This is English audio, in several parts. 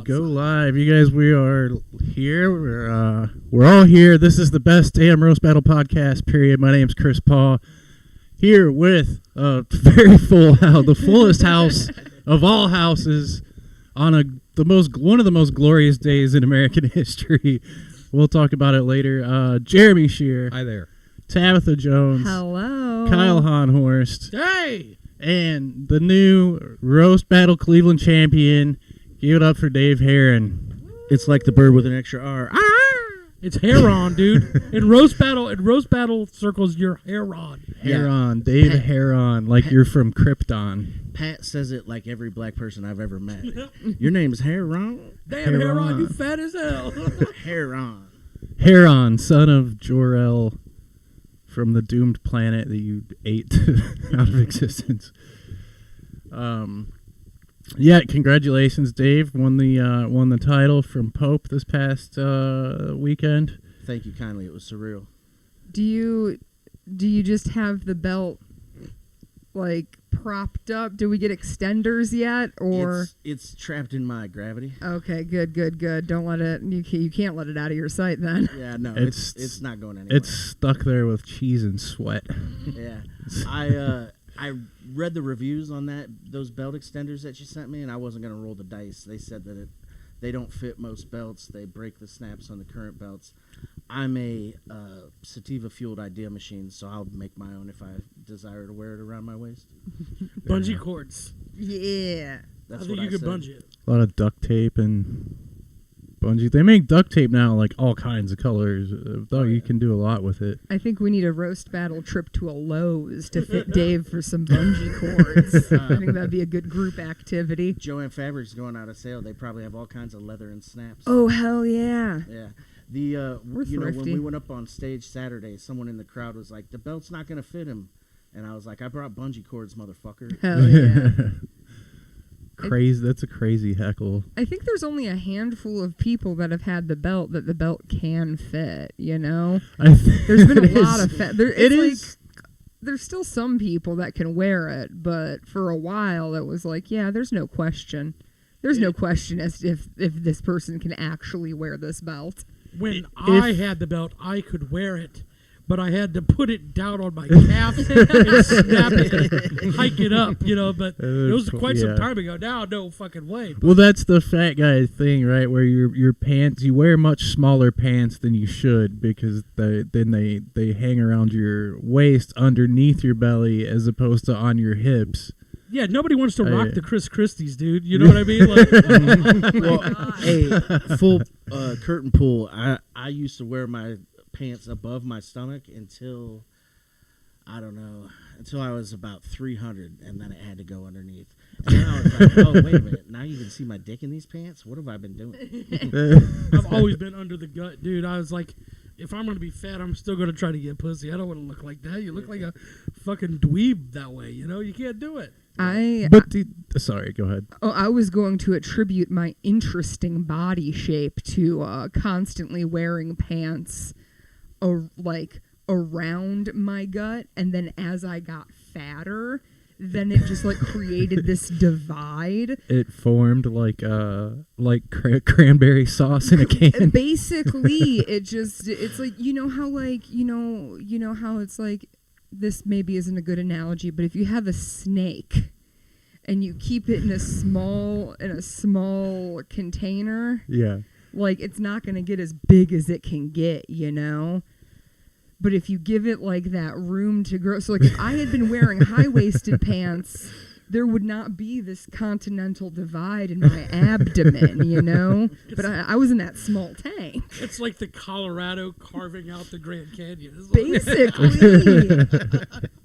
Go live, you guys. We are here. We're all here. This is the best damn roast battle podcast. Period. My name's Chris Paul. Here with a very full house, the fullest house of all houses, on one of the most glorious days in American history. We'll talk about it later. Jeremy Shear. Hi there. Tabitha Jones. Hello. Kyle Honhorst. Hey. And the new roast battle Cleveland champion. Give it up for Dave Heron. It's like the bird with an extra R. Ah! It's Heron, dude. In roast battle circles, you're Heron. Heron, Dave Heron, like you're from Krypton. Pat says it like every black person I've ever met. Your name's Heron? Damn, Heron, you fat as hell. Heron. Heron, son of Jor-El from the doomed planet that you ate out of existence. Yeah, congratulations, Dave. Won the title from Pope this past weekend. Thank you kindly. It was surreal. Do you just have the belt like propped up? Do we get extenders yet, or it's trapped in my gravity? Okay, good. Don't let it. You can't let it out of your sight then. Yeah, no, it's not going anywhere. It's stuck there with cheese and sweat. Yeah, I read the reviews on those belt extenders that you sent me, and I wasn't going to roll the dice. They said that they don't fit most belts. They break the snaps on the current belts. I'm a sativa-fueled idea machine, so I'll make my own if I desire to wear it around my waist. Bungee cords. Yeah. That's I think you could bungee it. A lot of duct tape and bungee. They make duct tape now like all kinds of colors. You can do a lot with it. I think we need a roast battle trip to a Lowe's to fit Dave for some bungee cords. I think that'd be a good group activity. Joann Fabric's going out of sale. They probably have all kinds of leather and snaps. Oh, hell yeah. Yeah. When thrifty. we went up on stage Saturday, someone in the crowd was like, "The belt's not going to fit him." And I was like, "I brought bungee cords, motherfucker." Hell yeah. Crazy. That's a crazy heckle. I think there's only a handful of people that have had the belt that the belt can fit, you know? There's been a lot of there's still some people that can wear it, but for a while it was like, yeah, there's no question. There's no question as to if this person can actually wear this belt. When I had the belt, I could wear it, but I had to put it down on my calf and snap it and hike it up, you know. But it was quite some time ago. Now, no fucking way. Well, that's the fat guy thing, right? Where your pants, you wear much smaller pants than you should because they hang around your waist underneath your belly as opposed to on your hips. Yeah, nobody wants to rock the Chris Christie's, dude. You know what I mean? Like, full curtain pull. I used to wear my pants above my stomach until I was about 300, and then it had to go underneath. And then I was like, oh, wait a minute. Now you can see my dick in these pants? What have I been doing? I've always been under the gut, dude. I was like, if I'm going to be fat, I'm still going to try to get pussy. I don't want to look like that. You look like a fucking dweeb that way, you know? You can't do it. Sorry, go ahead. Oh, I was going to attribute my interesting body shape to constantly wearing pants around my gut, and then as I got fatter, then it just like created this divide. It formed like cranberry sauce in a can. Basically, it's like you know how it's like, this maybe isn't a good analogy, but if you have a snake and you keep it in a small container, yeah, like it's not going to get as big as it can get, you know. But if you give it like that room to grow, so like if I had been wearing high-waisted pants, there would not be this continental divide in my abdomen, you know? But I was in that small tank. It's like the Colorado carving out the Grand Canyon. Basically.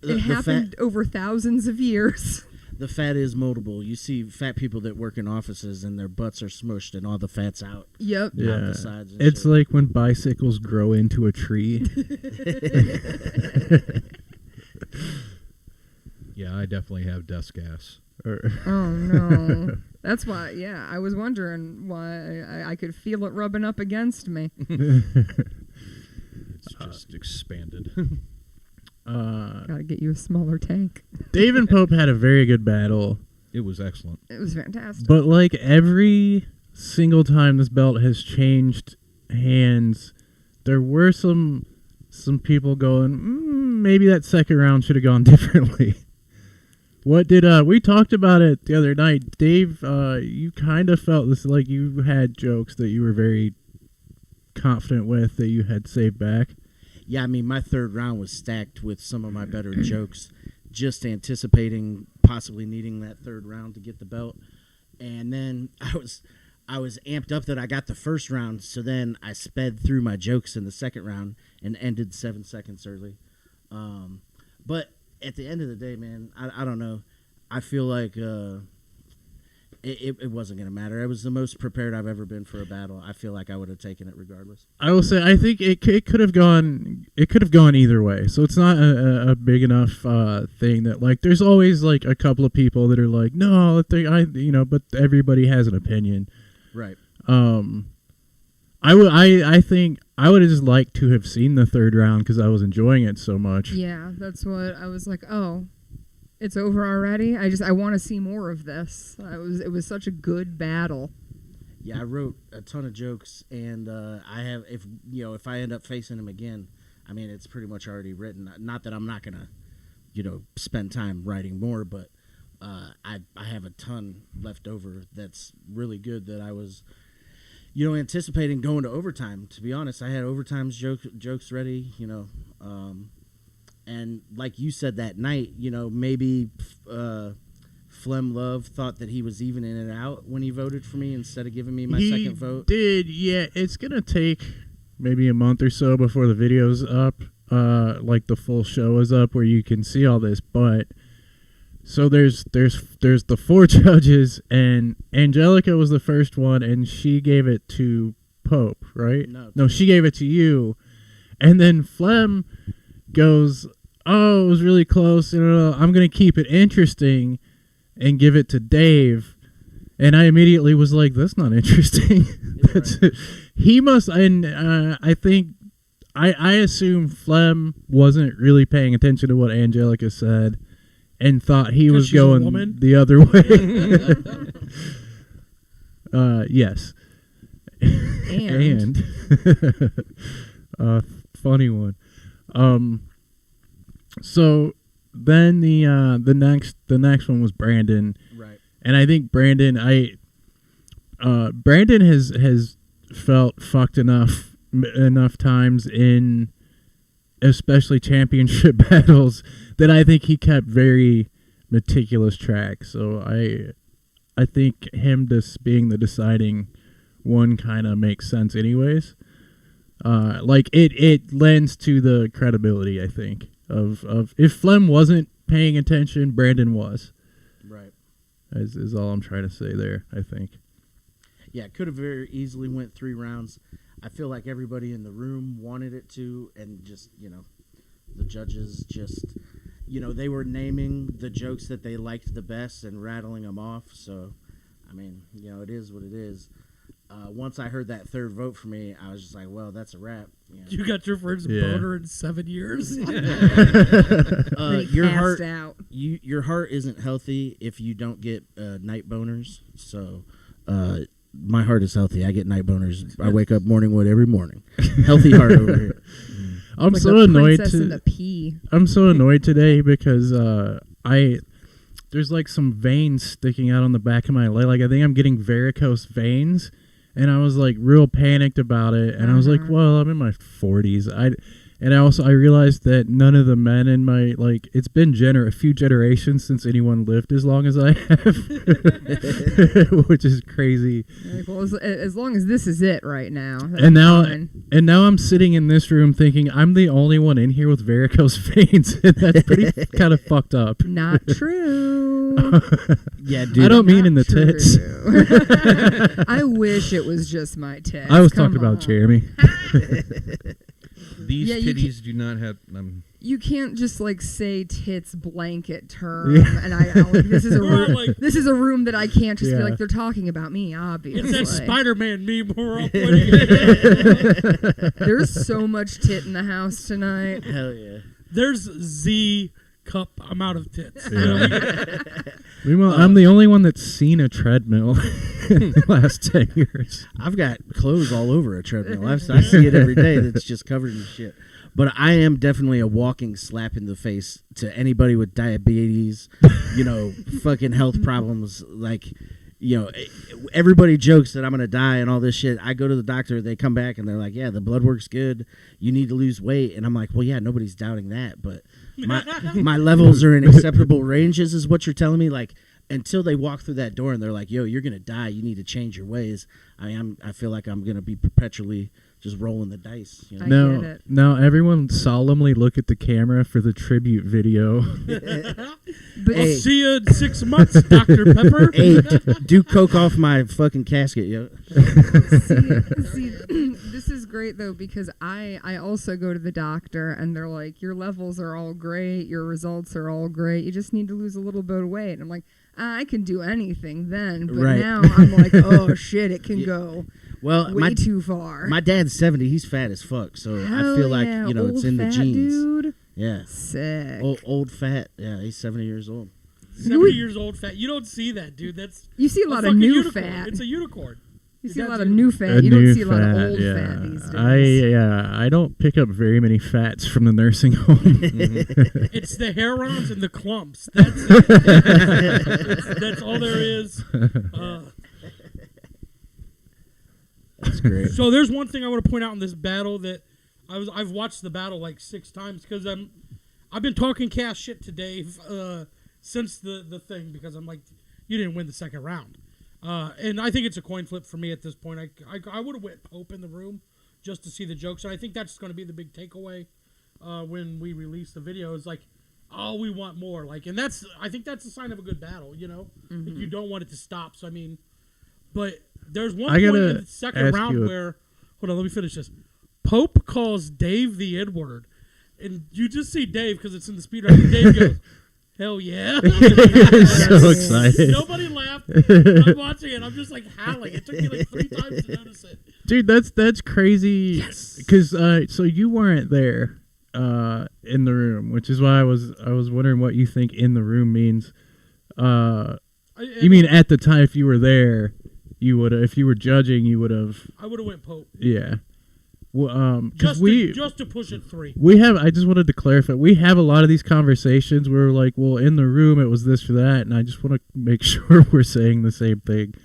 It happened over thousands of years. The fat is moldable. You see fat people that work in offices and their butts are smushed and all the fat's out. Yep. Yeah. Out the sides and it's shit. like when bicycles grow into a tree. Yeah, I definitely have desk gas. Oh, no. That's why, yeah, I was wondering why I could feel it rubbing up against me. It's just expanded. Gotta get you a smaller tank. Dave and Pope had a very good battle. It was excellent. It was fantastic. But like every single time this belt has changed hands, there were some people going, maybe that second round should have gone differently. What did we talked about it the other night, Dave? You kind of felt this like you had jokes that you were very confident with that you had saved back. Yeah, I mean, my third round was stacked with some of my better jokes, just anticipating possibly needing that third round to get the belt. And then I was amped up that I got the first round, so then I sped through my jokes in the second round and ended 7 seconds early. But at the end of the day, man, I don't know. I feel like it wasn't going to matter. It was the most prepared I've ever been for a battle. I feel like I would have taken it regardless. I will say, I think it could have gone. It could have gone either way. So it's not a big enough thing that like. There's always like a couple of people that are like, no, but everybody has an opinion. Right. I think I would have just liked to have seen the third round because I was enjoying it so much. Yeah, that's what I was like. Oh, it's over already. I want to see more of this. It was such a good battle. Yeah, I wrote a ton of jokes, and I have if I end up facing him again, I mean it's pretty much already written. Not that I'm not gonna, spend time writing more, but I have a ton left over that's really good that I was. Anticipating going to overtime. To be honest, I had overtime's jokes ready, and like you said that night, maybe Flem Love thought that he was evening it out when he voted for me instead of giving me my second vote. He did, yeah. It's going to take maybe a month or so before the video's up, like the full show is up where you can see all this, but... So there's the 4 judges, and Angelica was the first one, and she gave it to Pope, right? No, she gave it to you, and then Flem goes, "Oh, it was really close. I'm gonna keep it interesting, and give it to Dave." And I immediately was like, "That's not interesting." Right. He must, and I think I assume Flem wasn't really paying attention to what Angelica said. And thought he was going the other way. Yes. And funny one. So then the next one was Brandon. Right. And I think Brandon has felt fucked enough times in especially championship battles that I think he kept very meticulous track. So I think him just being the deciding one kind of makes sense anyways. Like it lends to the credibility, I think, of if Flem wasn't paying attention, Brandon was. Right. Is all I'm trying to say there, I think. Yeah, it could have very easily went 3 rounds. I feel like everybody in the room wanted it to, and just, the judges just, they were naming the jokes that they liked the best and rattling them off. So, I mean, it is what it is. Once I heard that third vote for me, I was just like, well, that's a wrap. You got your first boner in 7 years? Your heart out. Your heart isn't healthy if you don't get night boners. So, my heart is healthy. I get night boners. I wake up morning wood every morning. Healthy heart over here. I'm like so annoyed I'm so annoyed today because there's like some veins sticking out on the back of my leg. Like I think I'm getting varicose veins, and I was like real panicked about it. And I was like, well, I'm in my 40s. I realized that none of the men in my, like, it's been a few generations since anyone lived as long as I have, which is crazy. Like, well, as long as this is it right now. And now I'm sitting in this room thinking I'm the only one in here with varicose veins, and that's pretty kind of fucked up. Not true. Yeah, dude. I don't mean in the tits. I wish it was just my tits. I was talking about Jeremy. These titties do not have. You can't just like say tits blanket term, and like, this is a room. This is a room that I can't just be like they're talking about me. Obviously, it's that Spider-Man meme we're all There's so much tit in the house tonight. Hell yeah. There's Z cup amount of tits. Meanwhile, I'm the only one that's seen a treadmill in the last 10 years. I've got clothes all over a treadmill. I see it every day that's just covered in shit. But I am definitely a walking slap in the face to anybody with diabetes, fucking health problems. Like, everybody jokes that I'm going to die and all this shit. I go to the doctor, they come back and they're like, yeah, the blood work's good. You need to lose weight. And I'm like, well, yeah, nobody's doubting that. But my levels are in acceptable ranges is what you're telling me. Like, until they walk through that door and they're like, yo, you're going to die. You need to change your ways. I feel like I'm going to be perpetually just rolling the dice. I get it. Now everyone solemnly look at the camera for the tribute video. But I'll see you in 6 months, Dr. Pepper. Hey, do coke off my fucking casket, yo. See, this is great though because I also go to the doctor and they're like, your levels are all great, your results are all great. You just need to lose a little bit of weight. And I'm like, I can do anything then, but now I'm like, oh shit, it can go. Well, way too far. My dad's 70. He's fat as fuck. So I feel like, it's in the genes. Dude. Yeah. Sick. Old fat. Yeah, he's 70 years old. 70 years old fat. You don't see that, dude. You see a lot of new unicorn. fat. It's a unicorn. You see a lot of new fat. You don't see a lot of old fat these days. I don't pick up very many fats from the nursing home. It's the hair-ons and the clumps. That's it. That's all there is. That's great. So there's one thing I want to point out in this battle that I've watched the battle like 6 times because I've been talking cash shit to Dave since the thing because I'm like, you didn't win the second round. And I think it's a coin flip for me at this point. I would have went Pope in the room just to see the jokes. And I think that's going to be the big takeaway when we release the video. Is like, oh, we want more. Like, and I think that's a sign of a good battle. Mm-hmm. Like you don't want it to stop. So I mean, but there's one point in the second round where, hold on, let me finish this. Pope calls Dave the N-word, and you just see Dave because it's in the speed round. Dave goes, hell yeah. So excited. Nobody laughed. I'm watching it. I'm just like howling. It took me like 3 times to notice it. Dude, that's crazy. Yes. Because so you weren't there in the room, which is why I was wondering what you think in the room means. You mean at the time if you were there, you would if you were judging, you would have. I would have went Pope. Yeah. Well, just to push it 3. I just wanted to clarify. We have a lot of these conversations where we're like, well, in the room it was this or that, and I just want to make sure we're saying the same thing.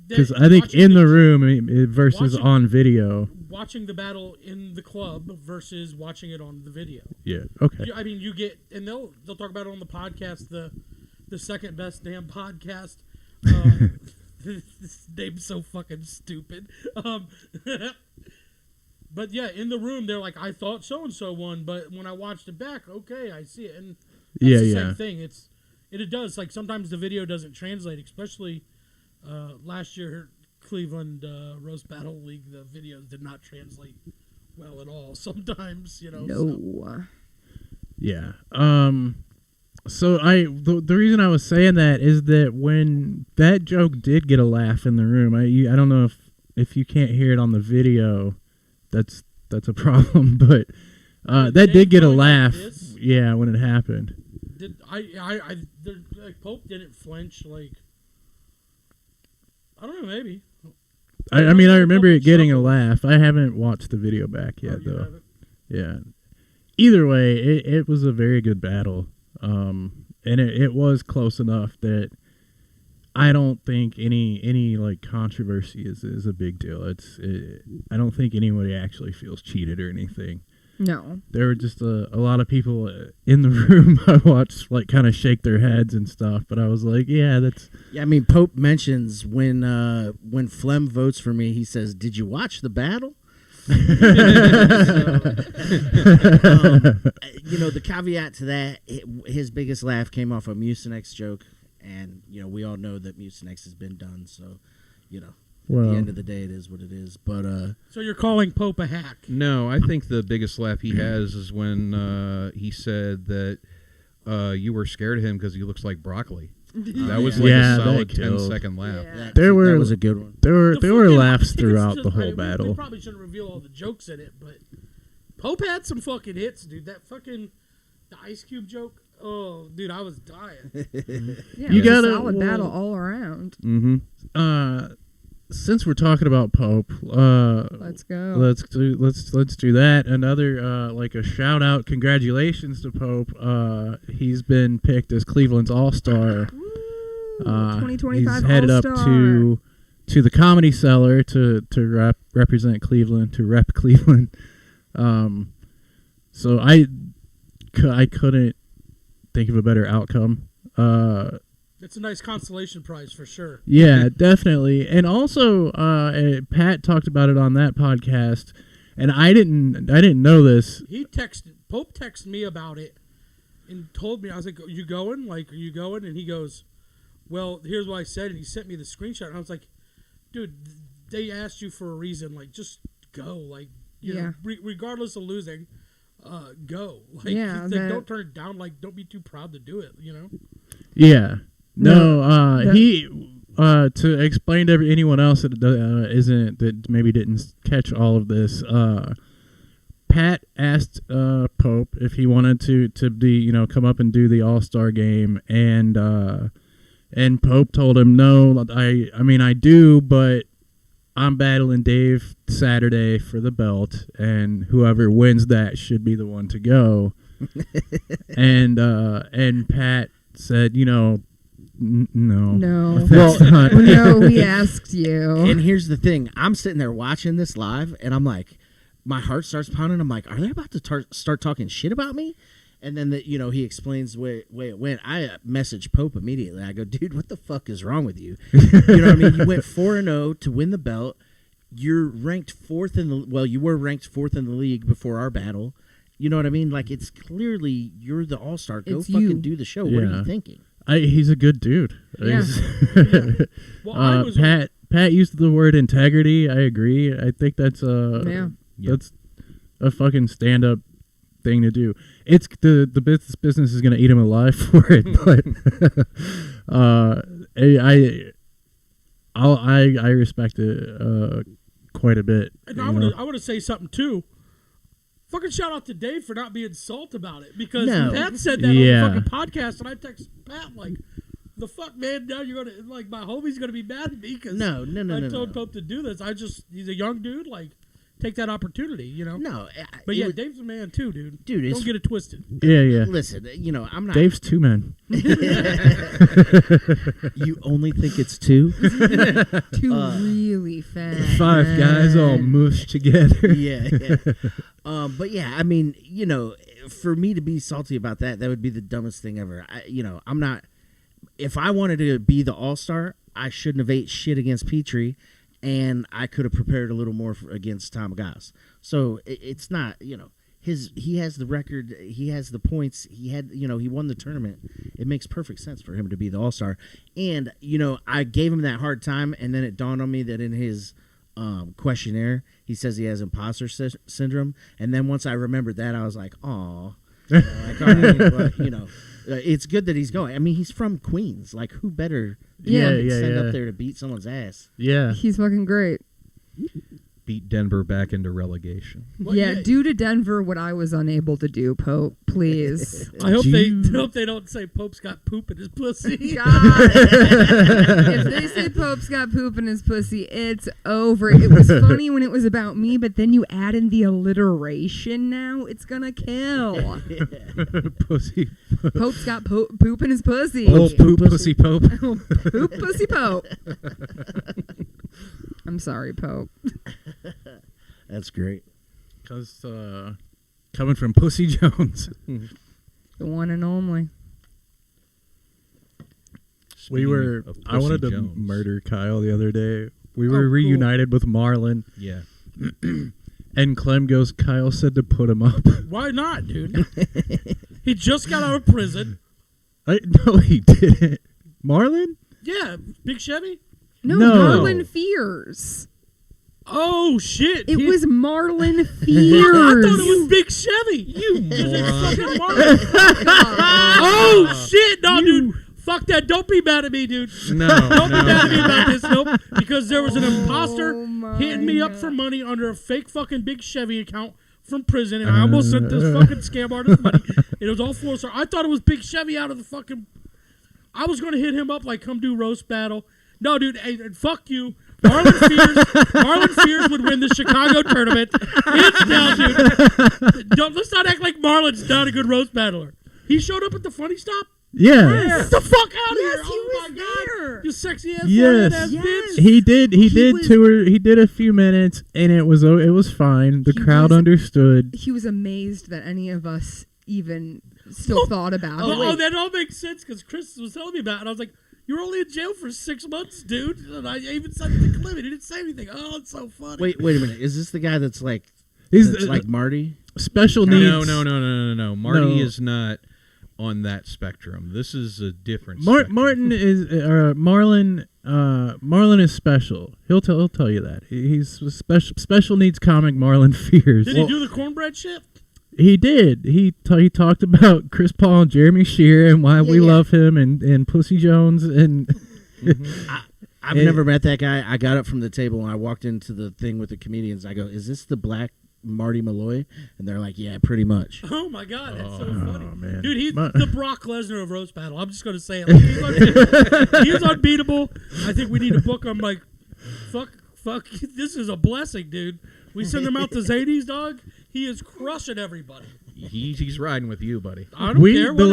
Because I think in the room versus on video. Watching the battle in the club versus watching it on the video. Yeah. Okay. I mean, you get, and they'll talk about it on the podcast, the second best damn podcast. This name's so fucking stupid. But yeah, in the room, they're like, I thought so-and-so won, but when I watched it back, okay, I see it. And that's the same thing. It does. Like, sometimes the video doesn't translate, especially last year, Cleveland Roast Battle League, the videos did not translate well at all. Sometimes, No. So. Yeah. So the reason I was saying that is that when that joke did get a laugh in the room, I don't know if you can't hear it on the video. That's a problem, but that did get a laugh. Yeah, when it happened. Did Pope didn't flinch? Like, I don't know, maybe. I remember it getting a laugh. I haven't watched the video back yet, though. Yeah. Either way, it was a very good battle, and it was close enough that I don't think any like controversy is a big deal. I don't think anybody actually feels cheated or anything. No. There were just a lot of people in the room I watched like kind of shake their heads and stuff, but I was like, yeah, that's... Yeah, I mean, Pope mentions when Flem votes for me, he says, did you watch the battle? The caveat to that, his biggest laugh came off a Mucinex joke. And, we all know that Mucinex has been done, so, at the end of the day, it is what it is. But so you're calling Pope a hack? No, I think the biggest laugh he has is when he said that you were scared of him because he looks like broccoli. That was like a solid 10-second laugh. Yeah. That was a good one. There were laughs throughout the whole battle. We probably shouldn't reveal all the jokes in it, but Pope had some fucking hits, dude. That fucking the Ice Cube joke. Oh, dude, I was dying. Yeah, You got a solid battle all around. Mm-hmm. Since we're talking about Pope, Let's go. Let's do that. Another like a shout out, congratulations to Pope. He's been picked as Cleveland's All-Star. 2025 he's headed All-Star. up to the Comedy Cellar to represent Cleveland, to rep Cleveland. So I couldn't think of a better outcome. It's a nice consolation prize for sure. Yeah, definitely. And also, Pat talked about it on that podcast, and I didn't know this. Pope texted me about it and told me, I was like, are you going? Like, are you going? And he goes, well, here's what I said, and he sent me the screenshot. And I was like, dude, they asked you for a reason. Like, just go. Like, you know, regardless of losing, go. Like, don't turn it down. Like, don't be too proud to do it, you know? Yeah. He to explain to anyone else that maybe didn't catch all of this. Pat asked Pope if he wanted to be come up and do the All-Star game, and Pope told him no. I mean I do, but I'm battling Dave Saturday for the belt, and whoever wins that should be the one to go. and Pat said, no. Well, no, we asked you. And here's the thing. I'm sitting there watching this live, and I'm like, my heart starts pounding. I'm like, are they about to start talking shit about me? And then, he explains the way it went. I message Pope immediately. I go, dude, what the fuck is wrong with you? You know what I mean? You went 4-0 to win the belt. You're ranked fourth you were ranked fourth in the league before our battle. You know what I mean? Like, it's clearly you're the all-star. Go fucking do the show. Yeah. What are you thinking? He's a good dude. Yeah. Well, Pat used the word integrity. I agree. I think that's that's a fucking stand-up thing to do. It's the business is going to eat him alive for it, but I respect it quite a bit. And I want to say something too. Fucking shout out to Dave for not being salt about it, because Pat said that on the fucking podcast, and I text Pat like, the fuck, man, now you're gonna my homie's gonna be mad at me because I told Pope to do this. He's a young dude, take that opportunity, No, but Dave's a man too, dude. Don't get it twisted. Yeah. Listen, I'm not. Dave's 2 men. You only think it's 2? 2 really fast. 5 guys all mushed together. Yeah. But yeah, I mean, for me to be salty about that would be the dumbest thing ever. I'm not. If I wanted to be the All-Star, I shouldn't have ate shit against Petrie, and I could have prepared a little more against Tom Goss. So it's not, he has the record, he has the points, he won the tournament. It makes perfect sense for him to be the All-Star. And, I gave him that hard time, and then it dawned on me that in his questionnaire, he says he has imposter syndrome. And then once I remembered that, I was like, aw. It's good that he's going. I mean, he's from Queens. Like, who better send up there to beat someone's ass? Yeah. He's fucking great. Beat Denver back into relegation. Well, do to Denver what I was unable to do, Pope. Please. I hope they don't say Pope's got poop in his pussy. God. If they say Pope's got poop in his pussy, it's over. It was funny when it was about me, but then you add in the alliteration now, it's gonna kill. Pussy. Pope's got poop in his pussy. Poop pussy Pope. Poop pussy Pope. I'm sorry, Pope. That's great. Because coming from Pussy Jones. The one and only. I wanted to murder Kyle the other day. We were reunited with Marlon. Yeah. And Clem goes, Kyle said to put him up. Why not, dude? He just got out of prison. No, he didn't. Marlon? Yeah, Big Chevy? No, Marlon Fears. Oh, shit. It was Marlon Fears. I thought it was Big Chevy. You moron. Oh, shit. No, dude. Fuck that. Don't be mad at me, dude. No. Don't be mad at me about this. Nope. Because there was an imposter hitting me up for money under a fake fucking Big Chevy account from prison, and I almost sent this fucking scam artist money. It was all 4-star. I thought it was Big Chevy out of the fucking. I was going to hit him up like, come do roast battle. No, dude, hey, fuck you. Marlon Fears would win the Chicago tournament. It's down, dude. Let's not act like Marlon's not a good roast battler. He showed up at the Funny Stop. Yeah. Get the fuck out of here! He was there. God, you sexy ass yes. bitch. He did tour. He did a few minutes, and it was fine. The crowd understood. He was amazed that any of us even still thought about it. Oh, that all makes sense because Chris was telling me about it. And I was like, "You're only in jail for 6 months, dude." And I even said the clip. He didn't say anything. Oh, it's so funny. Wait a minute. Is this the guy that's like like Marty? Special needs. No. Marty is not on that spectrum. This is a different Martin is Marlon. Marlon is special. He'll tell you that. He's a special needs comic. Marlon Fears. Did he do the cornbread shit? He did. He talked about Chris Paul and Jeremy Shearer and why we love him and Pussy Jones and. I've never met that guy. I got up from the table and I walked into the thing with the comedians. I go, "Is this the black Marty Malloy?" And they're like, "Yeah, pretty much." Oh my God, that's so funny, man. Dude. He's the Brock Lesnar of roast battle. I'm just gonna say it. Like, he's unbeatable. I think we need to book him. Like, fuck. This is a blessing, dude. We send him out to Zany's, dog. He is crushing everybody. He's riding with you, buddy. I don't care. The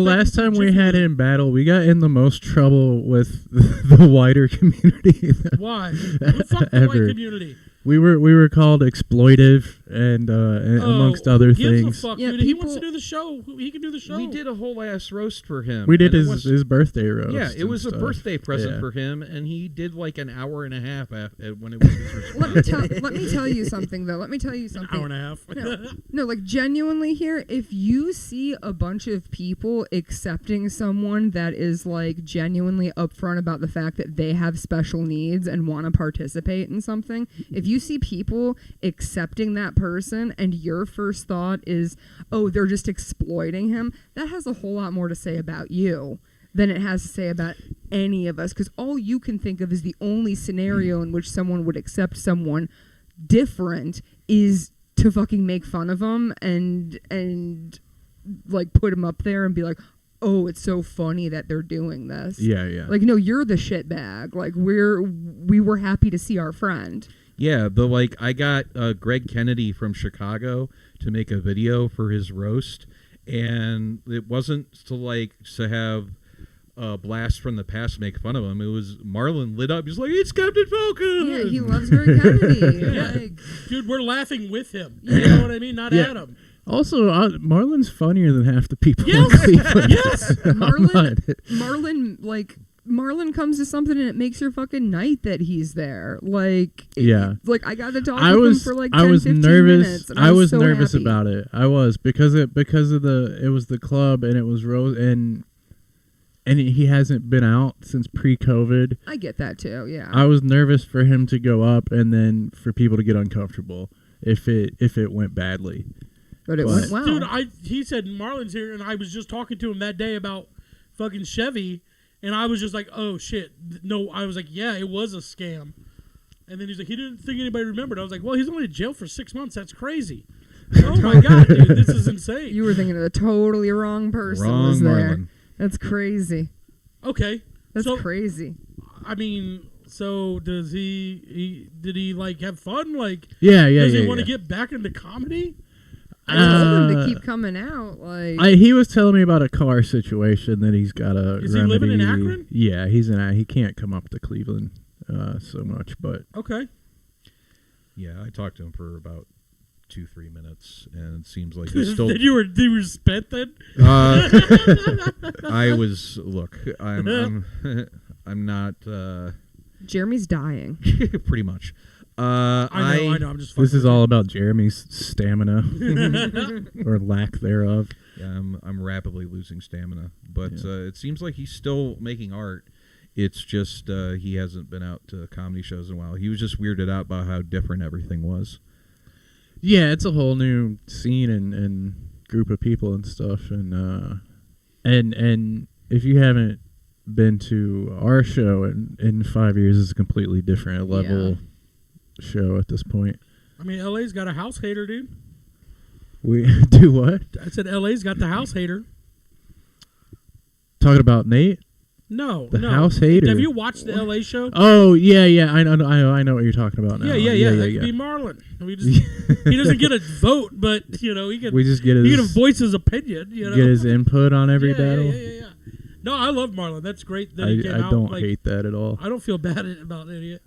last time we had him battle, we got in the most trouble with the wider community. Why? Fuck the white community. We were called exploitive and amongst other things. A fuck, dude. He wants to do the show. He can do the show. We did a whole ass roast for him. We did his birthday roast. Yeah, it was a birthday present for him, and he did like an hour and a half when it was his response. Let me tell you something, though. Let me tell you something. An hour and a half. No, like genuinely here, if you see a bunch of people accepting someone that is like genuinely upfront about the fact that they have special needs and want to participate in something, if you see people accepting that person and your first thought is, oh, they're just exploiting him, that has a whole lot more to say about you than it has to say about any of us, because all you can think of is the only scenario in which someone would accept someone different is to fucking make fun of them and like put them up there and be like, oh, it's so funny that they're doing this. Yeah. Like, no, you're the shitbag. Like, we were happy to see our friend. Yeah, I got Greg Kennedy from Chicago to make a video for his roast, and it wasn't to have Blast from the Past make fun of him. It was Marlon lit up. He's like, "It's Captain Falcon." Yeah, he loves Greg Kennedy. Yeah. Like, dude, we're laughing with him. You know what I mean? Not at him. Also, Marlon's funnier than half the people. Yes. Marlon comes to something and it makes your fucking night that he's there. Like, I got to talk to him for like 10, 15 minutes. And I was so nervous happy about it. I was because it was the club and it was Rose and he hasn't been out since pre-COVID. I get that too. Yeah. I was nervous for him to go up and then for people to get uncomfortable if it went badly. But it went well. Dude, he said Marlon's here, and I was just talking to him that day about fucking Chevy. And I was just like, oh, shit. No, I was like, yeah, it was a scam. And then he's like, he didn't think anybody remembered. I was like, well, he's only in jail for 6 months. That's crazy. Oh, my God, dude. This is insane. You were thinking of the totally wrong person. Wrong was there. Marlon. That's crazy. Okay. That's crazy. I mean, so does did he, like, have fun? Like, yeah. Does he want to get back into comedy? I told him to keep coming out. Like, he was telling me about a car situation that he's got to. Is he living in Akron? Yeah, he can't come up to Cleveland so much, but okay. Yeah, I talked to him for about 2-3 minutes, and it seems like he's still. you were spent then. I was. Look, I'm not. Jeremy's dying. Pretty much. I know. I'm just. This is all about Jeremy's stamina or lack thereof. Yeah, I'm rapidly losing stamina, but it seems like he's still making art. It's just he hasn't been out to comedy shows in a while. He was just weirded out by how different everything was. Yeah, it's a whole new scene and group of people and stuff, and if you haven't been to our show in 5 years, it's a completely different level. Show at this point. I mean, LA's got a house hater, dude. We do what? I said LA's got the house hater. Talking about Nate? No, The no. house hater. Have you watched the LA show? Oh yeah. I know what you're talking about now. Yeah. That could be Marlon. He doesn't get a vote, but he can. We just get he his can voice his opinion. get his input on every battle. Yeah. No, I love Marlon. That's great that he came out. I don't hate that at all. I don't feel bad about it.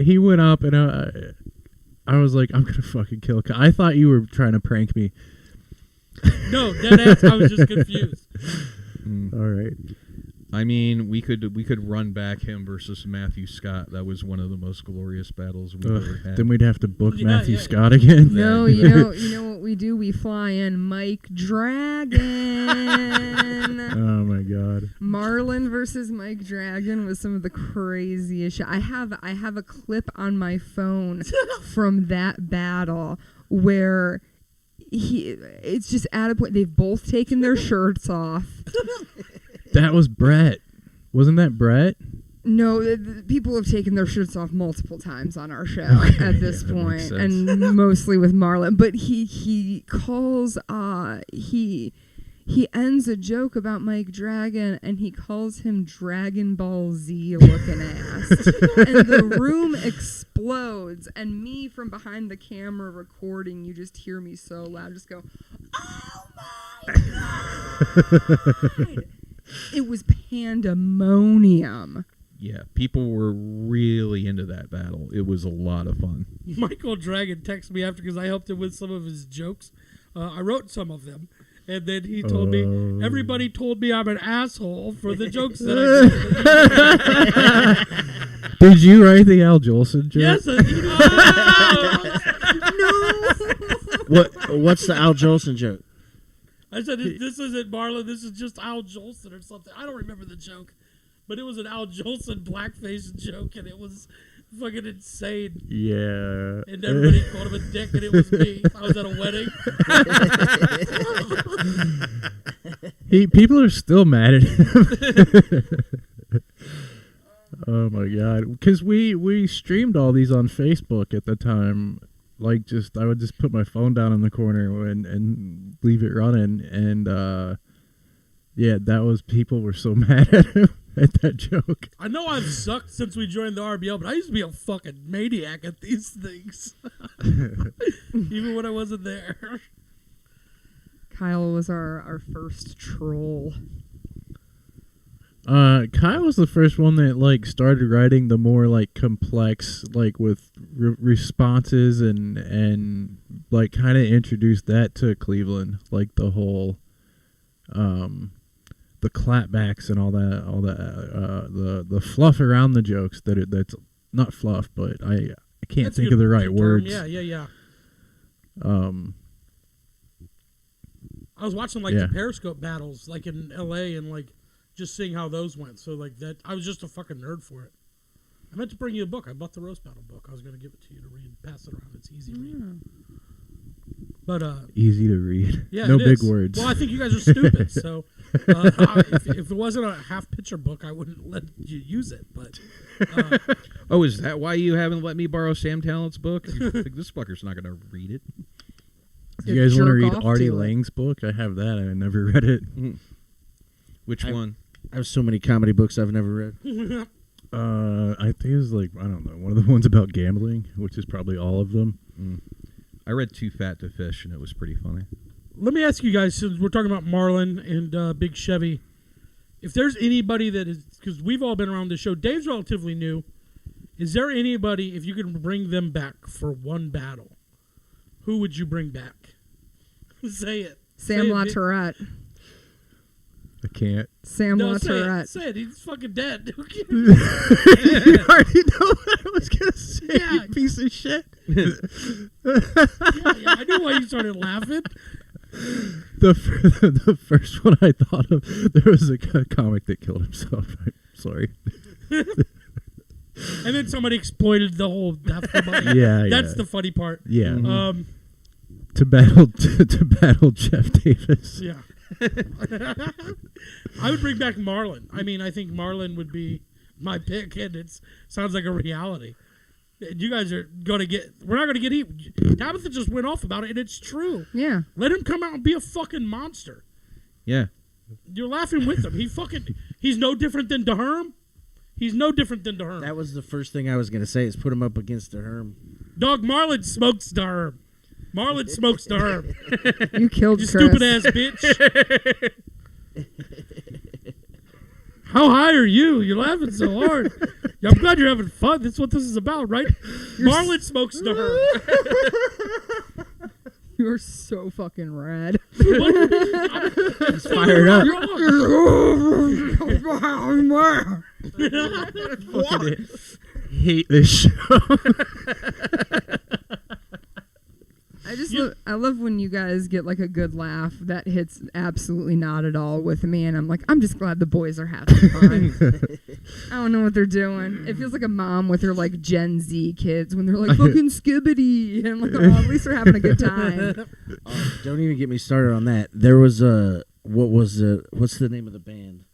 He went up and I was like, I'm gonna fucking kill. I thought you were trying to prank me. No, deadass. I was just confused. All right. I mean, we could run back him versus Matthew Scott. That was one of the most glorious battles we've ever had. Then we'd have to book Matthew Scott again. No, you know what we do? We fly in Mike Dragon. Oh my God. Marlon versus Mike Dragon was some of the craziest shit. I have a clip on my phone from that battle where it's just at a point they've both taken their shirts off. That was Brett. Wasn't that Brett? No, the people have taken their shirts off multiple times on our show at this point, and mostly with Marlon. But he calls he ends a joke about Mike Dragon, and he calls him Dragon Ball Z looking ass, and the room explodes. And me from behind the camera recording, you just hear me so loud, just go, "Oh my God!" It was pandemonium. Yeah, people were really into that battle. It was a lot of fun. Michael Dragon texted me after because I helped him with some of his jokes. I wrote some of them. And then he told me, everybody told me I'm an asshole for the jokes that I did. Did you write the Al Jolson joke? Yes. No. What's the Al Jolson joke? I said, this isn't Marlon, this is just Al Jolson or something. I don't remember the joke. But it was an Al Jolson blackface joke, and it was fucking insane. Yeah. And everybody called him a dick, and it was me. I was at a wedding. People are still mad at him. Oh my God! Because we streamed all these on Facebook at the time. Like, I would just put my phone down in the corner and leave it running, and people were so mad at him. At that joke. I know I've sucked since we joined the RBL, but I used to be a fucking maniac at these things. Even when I wasn't there. Kyle was our first troll. Kyle was the first one that started writing the more complex with responses and kind of introduced that to Cleveland, the whole the clapbacks and all that the fluff around the jokes that's not fluff, but I can't think of the right words. Yeah. I was watching the Periscope battles in LA and just seeing how those went. So that I was just a fucking nerd for it. I meant to bring you a book. I bought the roast battle book. I was going to give it to you to read, pass it around. It's easy read. But easy to read. Yeah, no big words. Well, I think you guys are stupid. So if it wasn't a half picture book, I wouldn't let you use it. But oh, is that why you haven't let me borrow Sam Tallent's book? This fucker's not going to read it. Do you guys want to read Artie Lang's book? I have that. I never read it. Which one? I have so many comedy books I've never read. I think it was I don't know, one of the ones about gambling, which is probably all of them. I read Too Fat to Fish, and it was pretty funny. Let me ask you guys, since we're talking about Marlon and Big Chevy, if there's anybody that is, because we've all been around the show, Dave's relatively new. Is there anybody, if you could bring them back for one battle, who would you bring back? Say it. Sam LaTourette. I can't. Sam LaTourette. Say it. He's fucking dead. You already know what I was going to say, you piece of shit. Yeah, I knew why you started laughing. The first one I thought of, there was a comic that killed himself. I'm sorry. And then somebody exploited the whole death for money. Yeah, That's the funny part. Yeah. To battle Jeff Davis. Yeah. I would bring back Marlon. I mean, I think Marlon would be my pick, and it sounds like a reality. You guys are gonna get. We're not gonna get heat. Tabitha just went off about it, and it's true. Yeah. Let him come out and be a fucking monster. Yeah. You're laughing with him. He's no different than DeHerm. He's no different than DeHerm. That was the first thing I was gonna say is put him up against DeHerm. Dog Marlon smokes DeHerm. Marlon smokes DeHerm. You killed You Chris. stupid ass bitch. How high are you? You're laughing so hard. I'm glad you're having fun. That's what this is about, right? Marlon smokes DeHerm. You're so fucking rad. He's fired up. Fucking hate this show. I love when you guys get like a good laugh that hits absolutely not at all with me, and I'm like, I'm just glad the boys are having fun. I don't know what they're doing. It feels like a mom with her like Gen Z kids when they're like fucking skibbity, and I'm like, oh, at least they're having a good time. Don't even get me started on that. There was what's the name of the band?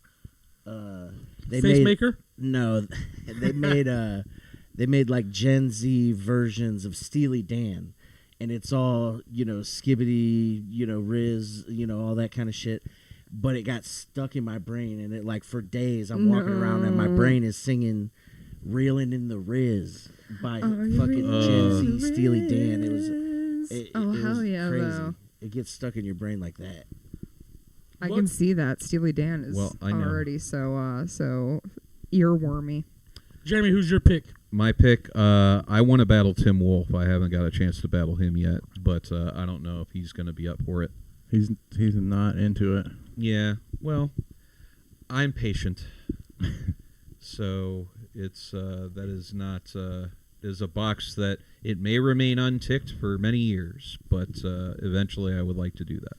Facemaker? No, they made like Gen Z versions of Steely Dan. And it's all, skibbity, Riz, all that kind of shit. But it got stuck in my brain. And it, like, for days, I'm walking around and my brain is singing Reeling in the Riz by fucking Gen Z Steely Dan. It was hell yeah, crazy. though. It gets stuck in your brain like that. I can see that. Steely Dan is already so earwormy. Jeremy, who's your pick? My pick, I want to battle Tim Wolf. I haven't got a chance to battle him yet, but I don't know if he's going to be up for it. He's not into it. Yeah, well, I'm patient. So it's that is not is a box that it may remain unticked for many years, but eventually I would like to do that.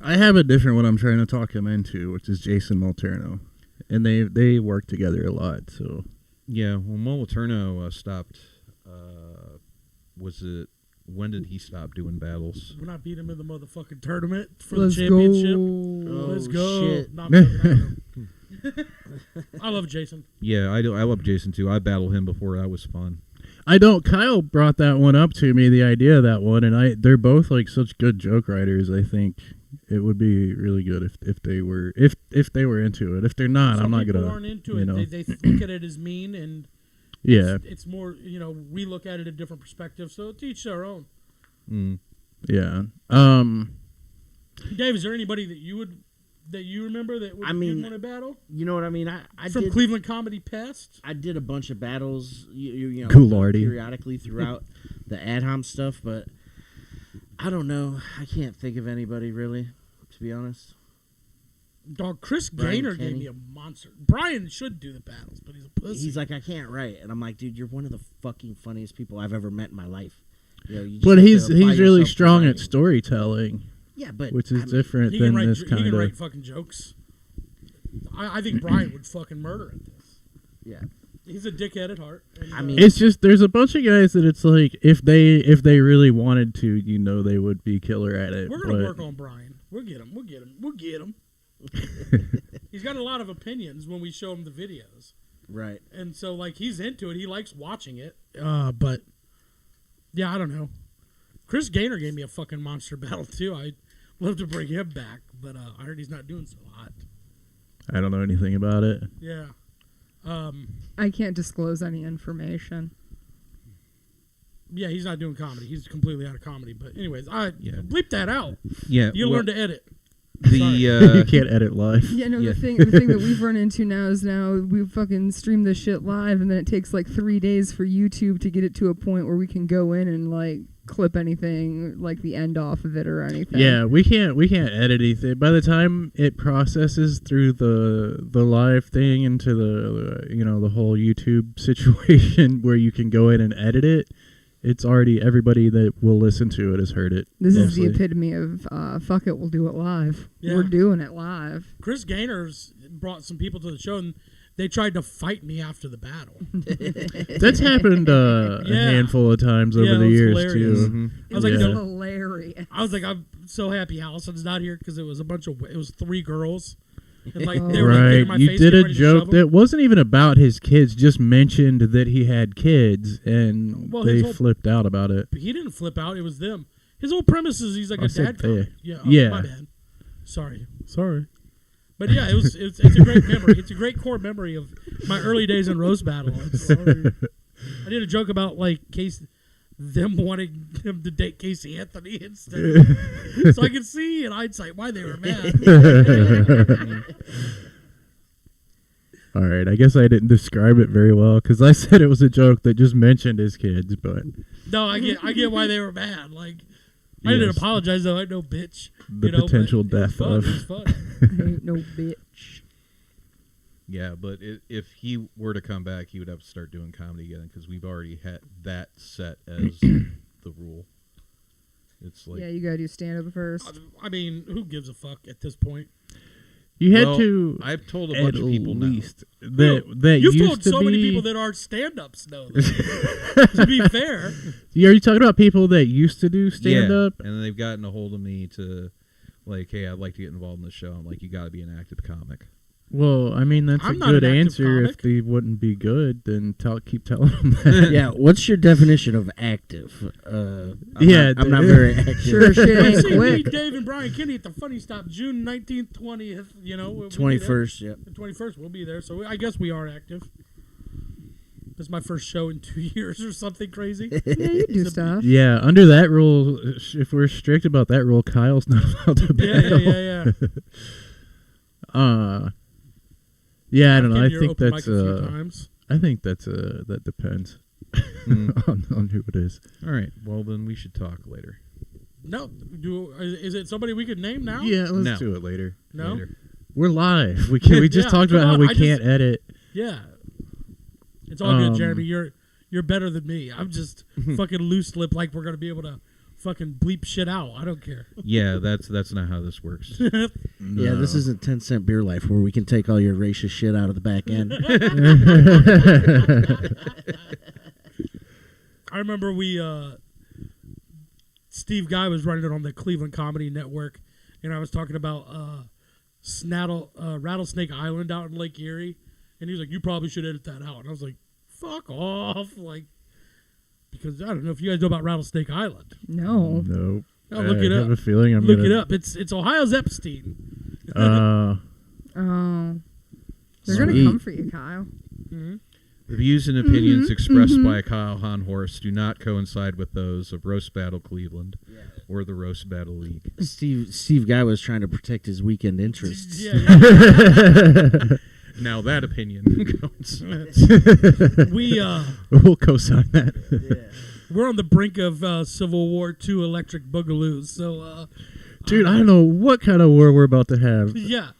I have a different one I'm trying to talk him into, which is Jason Molterno. And they work together a lot, so... Yeah, well, Moliterno stopped. When did he stop doing battles? When I beat him in the motherfucking tournament for Let's the championship. go. Let's go. Shit. Not fucking I love Jason. Yeah, I do. I love Jason too. I battled him before. That was fun. I don't. Kyle brought that one up to me, the idea of that one, and they're both like such good joke writers. I think it would be really good if they were into it. If they're not, I'm not gonna. Aren't into it. They look at it as mean, and yeah, it's more. We look at it a different perspective. So to each their own. Mm. Yeah. Dave, is there anybody that you remember that would want to battle? You know what I mean? I from did, Cleveland Comedy Pest. I did a bunch of battles, periodically throughout the Ad Hom stuff, but I don't know. I can't think of anybody really, to be honest. Dog, Chris Brian Gaynor Kenny. gave me a monster. Brian should do the battles, but he's a pussy. He's like, I can't write, and I'm like, dude, you're one of the fucking funniest people I've ever met in my life. You just but have he's to apply really yourself to strong at writing. storytelling. Yeah, but which is different he than can this kind He can of. write fucking jokes. I think Brian would fucking murder at this. Yeah, he's a dickhead at heart. And, I mean, it's just there's a bunch of guys that it's like if they really wanted to, they would be killer at it. We're gonna work on Brian. We'll get him. He's got a lot of opinions when we show him the videos. Right. And so like he's into it. He likes watching it. But yeah, I don't know. Chris Gaynor gave me a fucking monster battle too. I'd love to bring him back, but I heard he's not doing so hot. I don't know anything about it. Yeah. I can't disclose any information. Yeah, he's not doing comedy. He's completely out of comedy. But anyways, bleep that out. Yeah, you'll learn to edit. You can't edit live. Yeah, no. The thing that we've run into now is we fucking stream this shit live, and then it takes like 3 days for YouTube to get it to a point where we can go in and like clip anything, like the end off of it or anything. Yeah, we can't edit anything. By the time it processes through the live thing into the whole YouTube situation where you can go in and edit it. It's already everybody that will listen to it has heard it. This is the epitome of fuck it, we'll do it live. Yeah. We're doing it live. Chris Gaynor's brought some people to the show, and they tried to fight me after the battle. That's happened a handful of times over the years hilarious. too. Mm-hmm. I was like, hilarious. I was like, I'm so happy Allison's not here because it was 3 girls And like they were like, right. in my You face, did getting a ready to joke shove 'em. that wasn't even about his kids, just mentioned that he had kids, and Well, they his whole- flipped out about it. He didn't flip out. It was them. His whole premise is he's like I a said dad they. comic. Yeah. Yeah. My bad. Sorry. But yeah, it's a great memory. It's a great core memory of my early days in roast battle. I did a joke about like them wanting him to date Casey Anthony instead, so I could see in hindsight why they were mad. All right, I guess I didn't describe it very well because I said it was a joke that just mentioned his kids, but No, I get why they were mad. Like I didn't Yes. apologize though. I ain't no bitch. the you know, potential but it was death fun. of. It was fun. I ain't no bitch. Yeah, but if he were to come back, he would have to start doing comedy again because we've already had that set as the rule. It's like Yeah, you gotta do stand up first. I mean, who gives a fuck at this point? You had well, to I've told a at bunch of people least that You've used told to so be. many people that aren't stand-ups know. To be fair, Are you talking about people that used to do stand yeah, up? and they've gotten a hold of me to like, hey, I'd like to get involved in the show. I'm like, you got to be an active comic. Well, I mean that's I'm a not good an active answer. comic. If they wouldn't be good, then keep telling them that. Yeah, what's your definition of active? I'm not very active. Sure shit I've ain't seen me, quick. Dave, and Brian Kenny at the Funny Stop, June 19th, 20th. You know, we'll be there. 21st, yep. The 21st, we'll be there. So I guess we are active. This is my first show in 2 years or something crazy. Yeah, you do stuff. Yeah, under that rule, if we're strict about that rule, Kyle's not allowed to battle. Yeah. Yeah, I don't know. I've I been think here open that's mic a few times. I think that's that depends on who it is. All right, well then we should talk later. No, is it somebody we could name now? Yeah, let's No. do it later. No. Later. We're live. We can. We just Yeah, talked come about how on, we I can't edit. Yeah. It's all good, Um, Jeremy. You're better than me. I'm just fucking loose lip like we're gonna be able to fucking bleep shit out. I don't care. Yeah, that's not how this works. Yeah, this isn't 10-cent beer life where we can take all your racist shit out of the back end. I remember Steve Guy was running it on the Cleveland Comedy Network, and I was talking about Rattlesnake Island out in Lake Erie, and he was like, "You probably should edit that out." And I was like, "Fuck off!" Like, because I don't know if you guys know about Rattlesnake Island. No. Nope. Oh, look it I up. have a feeling I'm Look gonna, it up. It's Ohio's Epstein. Oh. They're gonna Sweet. come for you, Kyle. Mm-hmm. The views and opinions expressed by Kyle Honhorst do not coincide with those of Roast Battle Cleveland or the Roast Battle League. Steve Guy was trying to protect his weekend interests. Yeah. Now that opinion coincides. We'll co-sign that. We're on the brink of Civil War II electric boogaloos. So, Dude, I don't know what kind of war we're about to have. yeah.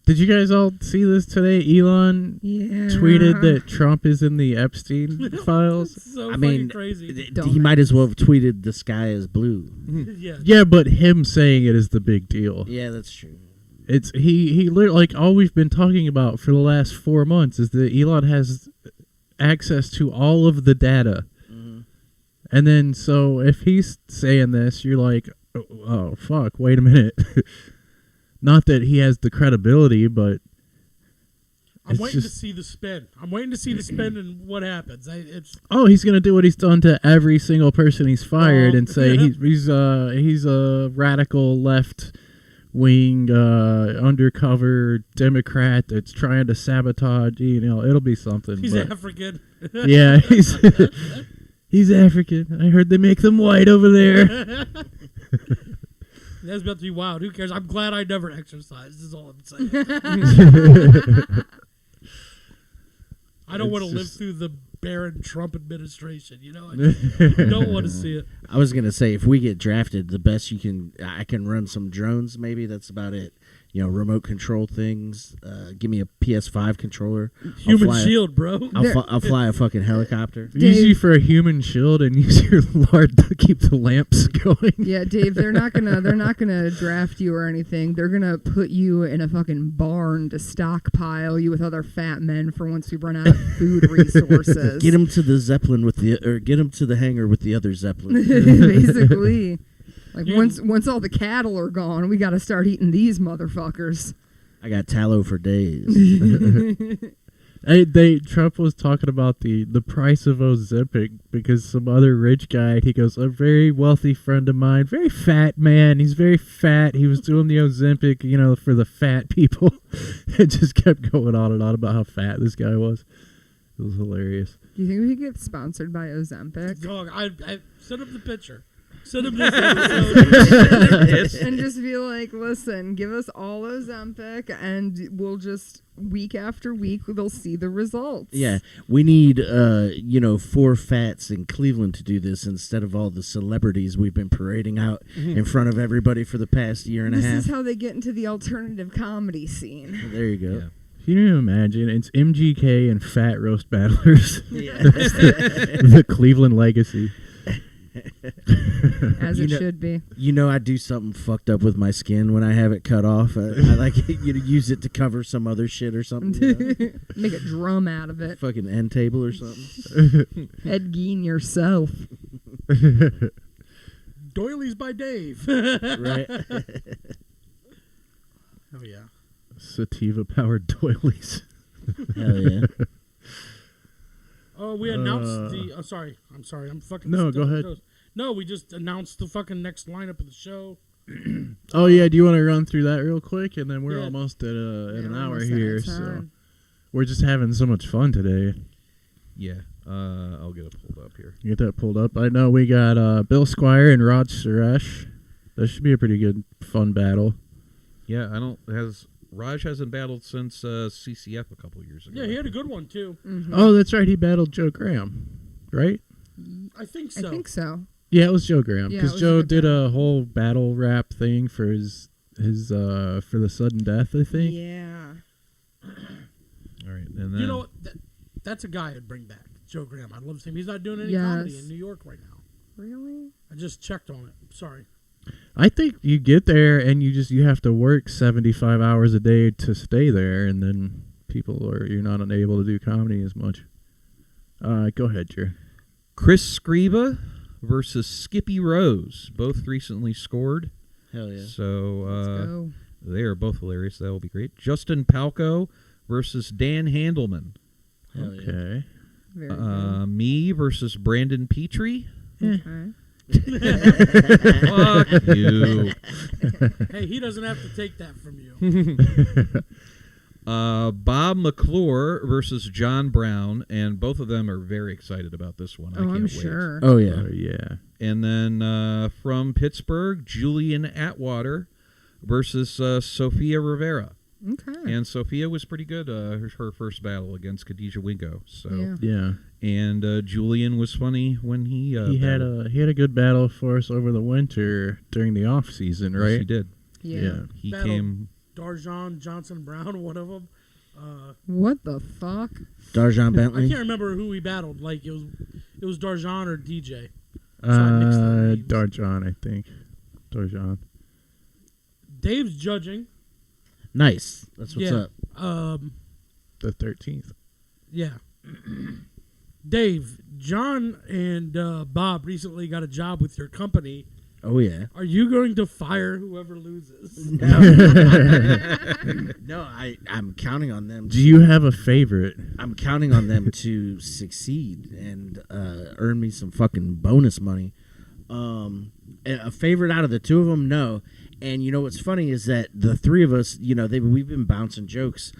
Did you guys all see this today? Elon Yeah. tweeted that Trump is in the Epstein files. It's so I fucking mean, crazy. he might as well have tweeted "the sky is blue." Yeah. Yeah, but him saying it is the big deal. Yeah, that's true. It's he like all we've been talking about for the last 4 months is that Elon has access to all of the data. Mm-hmm. And then so if he's saying this, you're like, oh fuck, wait a minute. Not that he has the credibility, but I'm it's waiting to just, see the spin. I'm waiting to see the spin and what happens. he's gonna do what he's done to every single person he's fired Oh. and say he's a radical left wing undercover Democrat that's trying to sabotage. You know, it'll be something. He's but African. yeah, he's African. I heard they make them white over there. That's about to be wild. Who cares? I'm glad I never exercised. Is all I'm saying. I don't want to live through the Barron Trump administration. You know, I don't want to see it. I was gonna say if we get drafted, the best I can run some drones. Maybe that's about it. You know, remote control things. Give me a PS5 controller. Human shield, bro. I'll fly a fucking helicopter. Use you for a human shield and use your lard to keep the lamps going. Yeah, Dave, they're not gonna draft you or anything. They're gonna put you in a fucking barn to stockpile you with other fat men for once we run out of food resources. Get him to the Zeppelin get him to the hangar with the other Zeppelin. Basically. Like once all the cattle are gone, we got to start eating these motherfuckers. I got tallow for days. Trump was talking about the price of Ozempic because some other rich guy, he goes, a very wealthy friend of mine, very fat man, he's very fat, he was doing the Ozempic, for the fat people. It just kept going on and on about how fat this guy was. It was hilarious. Do you think we could get sponsored by Ozempic? Dog, I set up the picture. Set up this episode. And just be like, listen, give us all Ozempic, and we'll just, week after week, they'll see the results. Yeah, we need, 4 fats in Cleveland to do this instead of all the celebrities we've been parading out in front of everybody for the past year and a half. This is how they get into the alternative comedy scene. There you go. Yeah. Can you imagine? It's MGK and fat roast battlers. Yeah. That's the Cleveland legacy. As it should be. I do something fucked up with my skin when I have it cut off. I like use it to cover some other shit or something. Make a drum out of it. Fucking end table or something. Ed Gein yourself. Doilies by Dave. Right. Oh, yeah. Sativa-powered doilies. Hell yeah. Oh, we announced the... I'm sorry. I'm fucking... No, go ahead. No, we just announced the fucking next lineup of the show. Oh, yeah. Do you want to run through that real quick? And then we're Yeah. almost at an hour almost here. out of So time. we're just having so much fun today. Yeah. I'll get it pulled up here. Get that pulled up. I know we got Bill Squire and Raj Suresh. That should be a pretty good, fun battle. Yeah, Raj hasn't battled since CCF a couple years ago. Yeah, he had a good one, too. Mhm. Oh, that's right. He battled Joe Graham, right? I think so. I think so. Yeah, it was Joe Graham Yeah, it because was Joe Joe did Graham. a whole battle rap thing for his for the sudden death. I think. Yeah. All right, and then You know, that's a guy I'd bring back. Joe Graham. I love him. He's not doing any comedy Yes. in New York right now. Really? I just checked on it. Sorry. I think you get there and you have to work 75 hours a day to stay there, and then you're not unable to do comedy as much. Go ahead, Jer. Chris Scriba versus Skippy Rose, both recently scored. Hell yeah. So Let's go. they are both hilarious. That will be great. Justin Palco versus Dan Handelman. Hell yeah. Okay. Very good. Me versus Brandon Petrie. Okay. Fuck you. Hey, he doesn't have to take that from you. Bob McClure versus John Brown, and both of them are very excited about this one. I Oh, can't I'm wait. sure. Oh yeah. Oh yeah. And then from Pittsburgh, Julian Atwater versus Sophia Rivera. Okay. And Sophia was pretty good her first battle against Khadijah Wingo. So Yeah. Yeah. and Julian was funny when he He battled. had a good battle for us over the winter during the off season, Yes, right? he did. Yeah. He Battle. came. Darjan Johnson Brown, one of them. What the fuck? Darjan I Bentley. can't remember who he battled. Like it was Darjan or DJ. So I mixed their names. Darjan, I think. Darjan. Dave's judging. Nice. That's what's Yeah. up. The 13th. Yeah. Dave, John and Bob recently got a job with your company. Oh yeah. Are you going to fire whoever loses? No, I'm counting on them. Do you have a favorite? I'm counting on them to succeed and earn me some fucking bonus money. A favorite out of the two of them, no. And you know what's funny is that the three of us, we've been bouncing jokes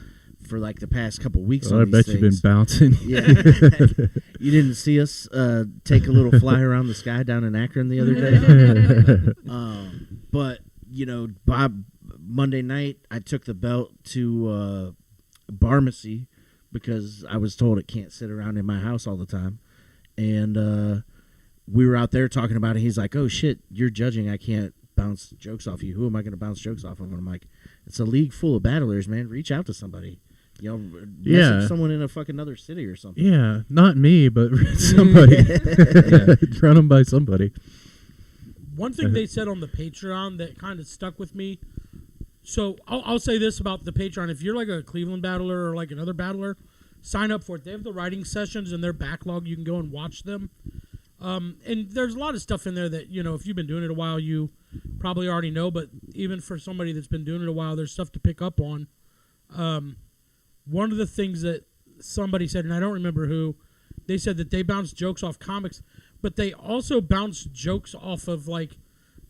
for like the past couple weeks. Oh, on I these bet you've been things. bouncing. Yeah. You didn't see us take a little fly around the sky down in Akron the other day. But Bob, Monday night I took the belt to Barmacy because I was told it can't sit around in my house all the time, and we were out there talking about it. He's like, "Oh shit, you're judging. I can't bounce jokes off you. Who am I going to bounce jokes off of?" And I'm like, "It's a league full of battlers, man. Reach out to somebody. Message someone in a fucking other city or something." Yeah, not me, but somebody. Run them by somebody. One thing they said on the Patreon that kind of stuck with me. So I'll say this about the Patreon: if you're like a Cleveland battler or like another battler, sign up for it. They have the writing sessions in their backlog. You can go and watch them. And there's a lot of stuff in there that if you've been doing it a while, you probably already know. But even for somebody that's been doing it a while, there's stuff to pick up on. one of the things that somebody said, and I don't remember who, they said that they bounce jokes off comics, but they also bounce jokes off of like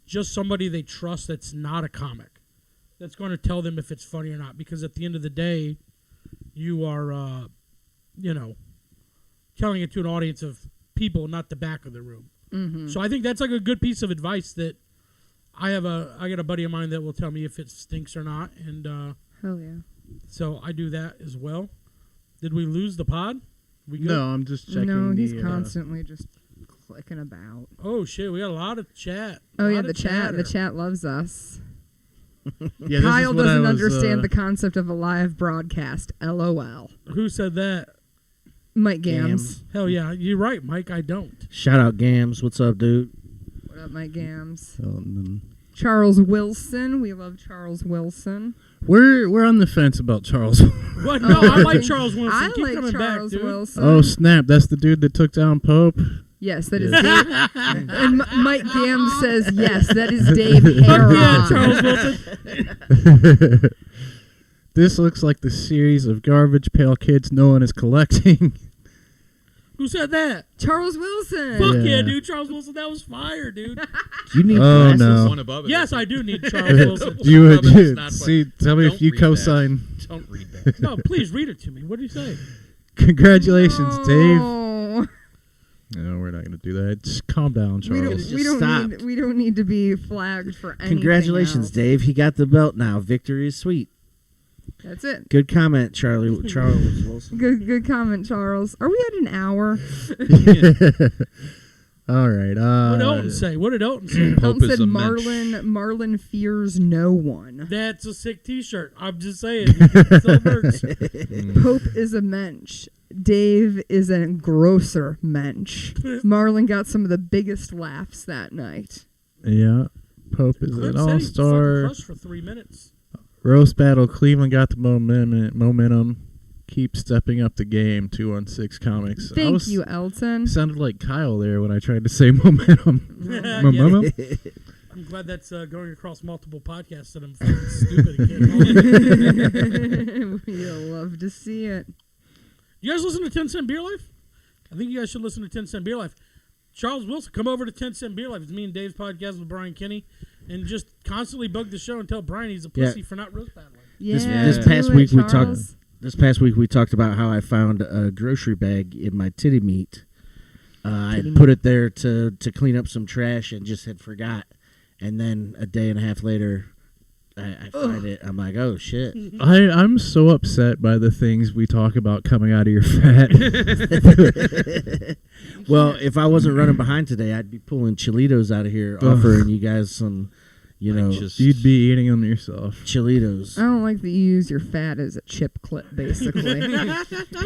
just somebody they trust that's not a comic, that's going to tell them if it's funny or not. Because at the end of the day, you are, telling it to an audience of people, not the back of the room. Mm-hmm. So I think that's like a good piece of advice that I got a buddy of mine that will tell me if it stinks or not, and hell yeah. So I do that as well. Did we lose the pod? We good? No, I'm just checking. No, he's constantly just clicking about. Oh shit, we got a lot of chat. Oh yeah, the chat. The chat loves us. Yeah, Kyle doesn't understand the concept of a live broadcast. LOL. Who said that? Mike Gams. Hell yeah, you're right, Mike. I don't. Shout out Gams. What's up, dude? What up, Mike Gams? Oh, Charles Wilson. We love Charles Wilson. We're on the fence about Charles. What? No, I like Charles Wilson. I Keep like coming Charles back, dude. Wilson. Oh snap! That's the dude that took down Pope. Yes, that is Dave. And Mike Gams says yes, that is Dave Fuck yeah, Charles Wilson. This looks like the series of garbage pail kids no one is collecting. Who said that? Charles Wilson. Fuck Yeah. yeah, dude. Charles Wilson, that was fire, dude. You need Oh, glasses. no. One above it. Yes, I do need Charles Wilson. You One above it is would not see. funny. Tell me if Don't you read co-sign. that. Don't read that. No, please read it to me. What do you say? Congratulations, Dave. No. No, we're not going to do that. Just calm down, We don't, Charles. we, Just don't stopped. need, we don't need to be flagged for anything Congratulations, else. Dave. He got the belt now. Victory is sweet. That's it. Good comment, Charles Wilson. Good comment, Charles. Are we at an hour? All right. What did Elton say? What did Elton say? Pope Elton is said a mensch. Marlon fears no one. That's a sick T-shirt. I'm just saying. It's all merch. Pope is a mensch. Dave is a grosser mensch. Marlon got some of the biggest laughs that night. Yeah. Pope is Clip an said he all-star. fucking crushed for 3 minutes. Roast battle. Cleveland got the momentum. Keep stepping up the game. 216 comics. Thank you, Elton. Sounded like Kyle there when I tried to say momentum. Momentum. I'm glad that's going across multiple podcasts and I'm fucking stupid again. We'll love to see it. You guys listen to 10 Cent Beer Life? I think you guys should listen to 10 Cent Beer Life. Charles Wilson, come over to 10 Cent Beer Life. It's me and Dave's podcast with Brian Kinney. And just constantly bug the show and tell Brian he's a pussy for not roast battling. Yeah, This do past it, week we Charles. talked. This past week we talked about how I found a grocery bag in my titty meat. I put it there to clean up some trash and just had forgot. And then a day and a half later, I find it. I'm like, oh shit. I'm so upset by the things we talk about coming out of your fat. Well, if I wasn't running behind today, I'd be pulling Chilitos out of here, offering you guys some, You'd be eating them yourself. Chilitos. I don't like that you use your fat as a chip clip, basically.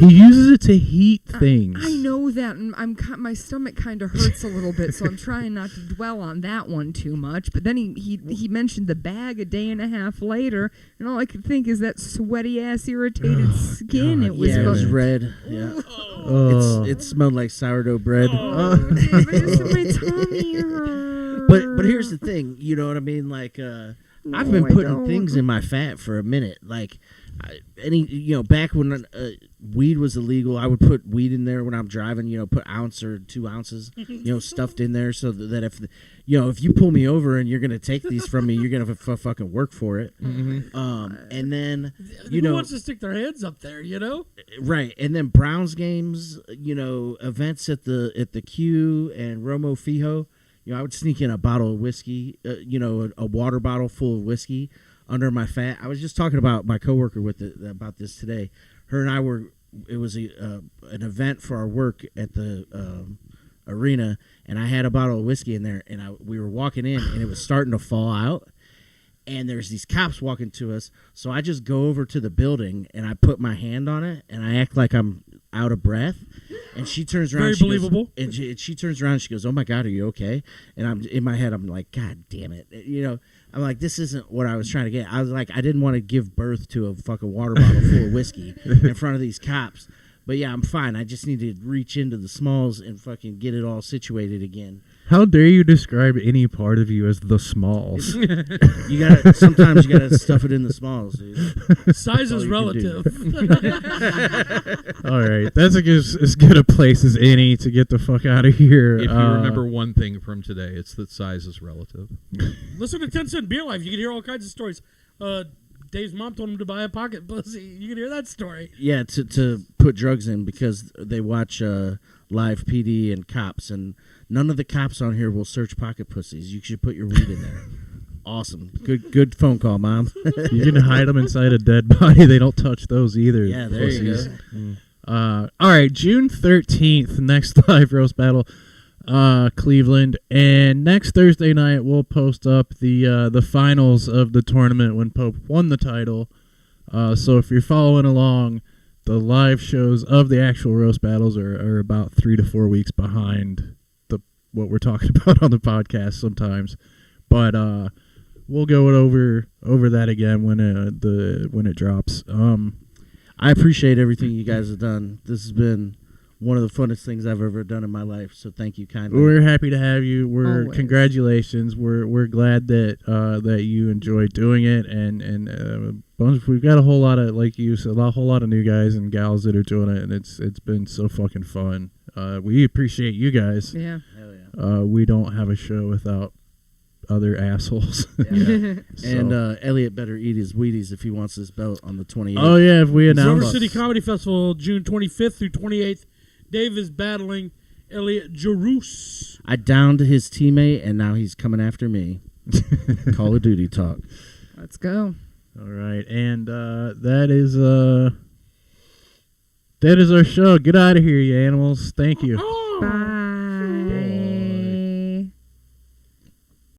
He uses it to heat things. I know that, and my stomach kind of hurts a little bit, so I'm trying not to dwell on that one too much. But then he mentioned the bag a day and a half later, and all I could think is that sweaty ass irritated skin. God, It was It was fucking- red. Yeah. Oh. It smelled like sourdough bread. Oh, damn, my tummy hurts. But here's the thing, you know what I mean? Like, I've been I putting don't. things in my fat for a minute. Like, back when weed was illegal, I would put weed in there when I'm driving. Put ounce or 2 ounces, stuffed in there, so that if you pull me over and you're gonna take these from me, you're gonna fucking work for it. And then Who wants to stick their hands up there? right, and then Browns games, events at the Q and Romo Fijo. I would sneak in a bottle of whiskey, a water bottle full of whiskey under my fat. I was just talking about my coworker about this today. Her and I it was an event for our work at the arena, and I had a bottle of whiskey in there, and we were walking in, and it was starting to fall out. And there's these cops walking to us, so I just go over to the building and I put my hand on it and I act like I'm out of breath. And she turns around, Very she goes- believable. and she turns around, and she goes, "Oh my God, are you okay?" And I'm in my head, I'm like, "God damn it!" I'm like, "This isn't what I was trying to get." I was like, I didn't want to give birth to a fucking water bottle full of whiskey in front of these cops. But yeah, I'm fine. I just need to reach into the smalls and fucking get it all situated again. How dare you describe any part of you as the smalls? Sometimes you gotta stuff it in the smalls, dude. Size is relative. All right, that's as good a place as any to get the fuck out of here. If you remember one thing from today, it's that size is relative. Listen to 10 Cent Beer Life. You can hear all kinds of stories. Dave's mom told him to buy a pocket pussy. You can hear that story. Yeah, to put drugs in because they watch live PD and cops, and none of the cops on here will search pocket pussies. You should put your weed in there. Awesome. Good phone call, Mom. You can hide them inside a dead body. They don't touch those either. Yeah, there pussies. you go. All right, June 13th, next live roast battle, Cleveland, and next Thursday night we'll post up the finals of the tournament when Pope won the title. So if you're following along, the live shows of the actual roast battles are about 3 to 4 weeks behind what we're talking about on the podcast sometimes, but we'll go over that again when it drops. I appreciate everything you guys have done. This has been one of the funnest things I've ever done in my life. So thank you kindly. We're happy to have you. Always. Congratulations. We're glad that you enjoy doing it, and we've got a whole lot of, like you said, a whole lot of new guys and gals that are doing it, and it's been so fucking fun. We appreciate you guys. Yeah. Hell yeah. We don't have a show without other assholes. Yeah. So. And Elliot better eat his Wheaties if he wants this belt on the 28th. Oh yeah, if we Silver announce City Comedy Festival, June 25th through 28th. Dave is battling Elliot Jerus. I downed his teammate, and now he's coming after me. Call of Duty talk. Let's go. All right, and that is our show. Get out of here, you animals. Thank you. Oh. Bye.